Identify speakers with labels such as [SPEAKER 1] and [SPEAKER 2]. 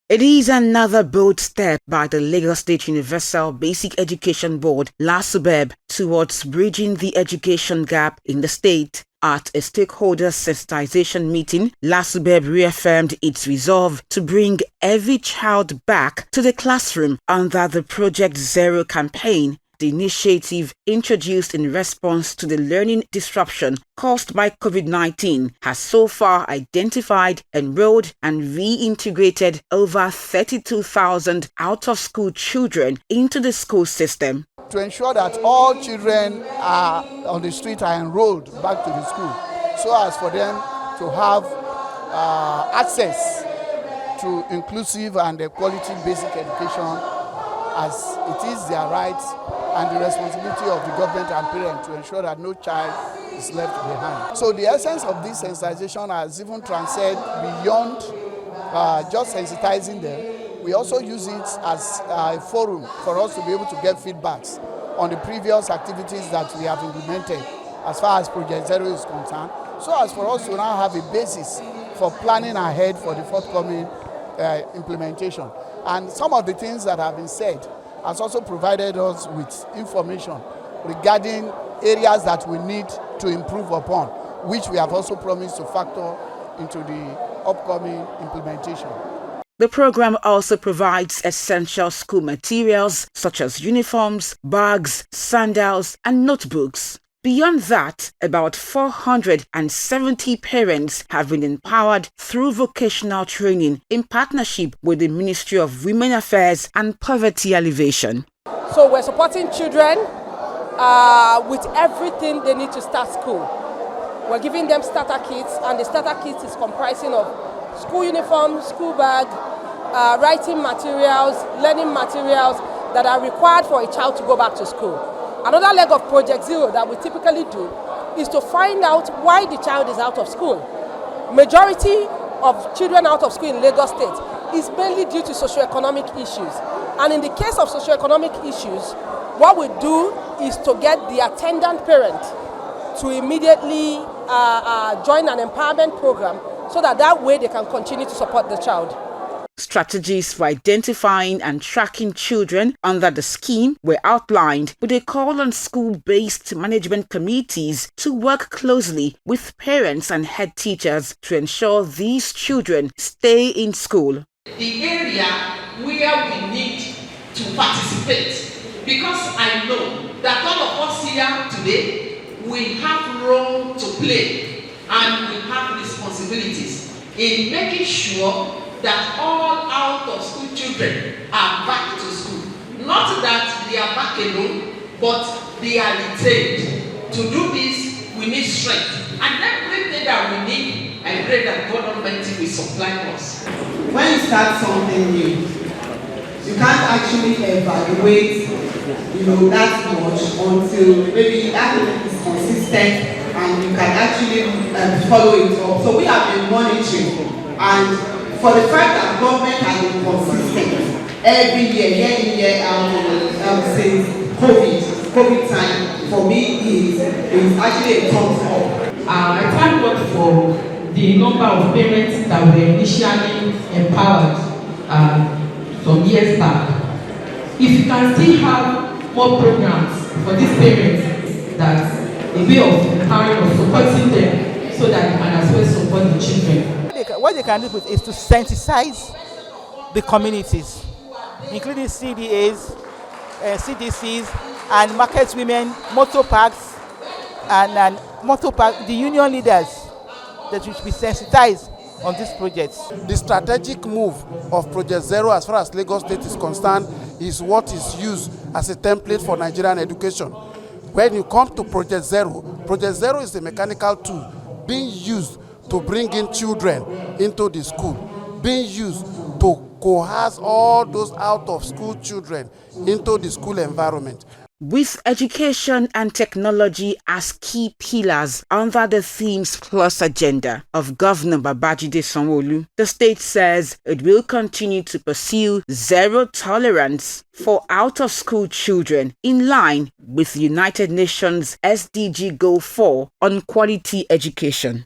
[SPEAKER 1] It is another bold step by the Lagos State Universal Basic Education Board, Lasubeb, towards bridging the education gap in the state. At a stakeholder sensitization meeting, Lasubeb reaffirmed its resolve to bring every child back to the classroom under the Project Zero campaign. The initiative, introduced in response to the learning disruption caused by COVID-19, has so far identified, enrolled and reintegrated over 32,000 out-of-school children into the school system.
[SPEAKER 2] To ensure that all children on the street are enrolled back to the school, so as for them to have access to inclusive and quality basic education, as it is their right and the responsibility of the government and parents to ensure that no child is left behind. So the essence of this sensitization has even transcended beyond just sensitizing them. We also use it as a forum for us to be able to get feedbacks on the previous activities that we have implemented as far as Project Zero is concerned, so as for us to now have a basis for planning ahead for the forthcoming implementation. And some of the things that have been said has also provided us with information regarding areas that we need to improve upon, which we have also promised to factor into the upcoming implementation.
[SPEAKER 1] The program also provides essential school materials such as uniforms, bags, sandals, and notebooks. Beyond that, about 470 parents have been empowered through vocational training in partnership with the Ministry of Women Affairs and Poverty Alleviation.
[SPEAKER 3] So we're supporting children with everything they need to start school. We're giving them starter kits, and the starter kit is comprising of school uniform, school bag, writing materials, learning materials that are required for a child to go back to school. Another leg of Project Zero that we typically do is to find out why the child is out of school. Majority of children out of school in Lagos State is mainly due to socioeconomic issues. And in the case of socioeconomic issues, what we do is to get the attendant parent to immediately join an empowerment program so that way they can continue to support the child.
[SPEAKER 1] Strategies for identifying and tracking children under the scheme were outlined, with a call on school-based management committees to work closely with parents and head teachers to ensure these children stay in school.
[SPEAKER 4] The area where we need to participate, because I know that all of us here today, we have role to play and we have responsibilities in making sure that all out-of-school children are back to school. Not that they are back alone, but they are retained. To do this, we need strength. And everything that we need, I pray that God Almighty will supply us.
[SPEAKER 5] When you start something new, you can't actually evaluate that much until maybe that is consistent and you can actually follow it up. So we have been monitoring, and for the fact that government has been consistent every year out since COVID time, for me is actually a thumbs up.
[SPEAKER 6] I thank God for the number of parents that were initially empowered some years back. If you can still have more programs for these parents, that's a way of empowering or supporting them so that they can as well support the children.
[SPEAKER 7] What they can do is to sensitize the communities, including CDAs, CDCs, and market women, motor parks, and the union leaders that should be sensitized on these projects.
[SPEAKER 2] The strategic move of Project Zero, as far as Lagos State is concerned, is what is used as a template for Nigerian education. When you come to Project Zero is a mechanical tool being used to bring in children into the school, being used to coerce all those out-of-school children into the school environment.
[SPEAKER 1] With education and technology as key pillars under the Themes Plus agenda of Governor Babajide Sanwo-Olu, the state says it will continue to pursue zero tolerance for out-of-school children in line with United Nations SDG Goal 4 on quality education.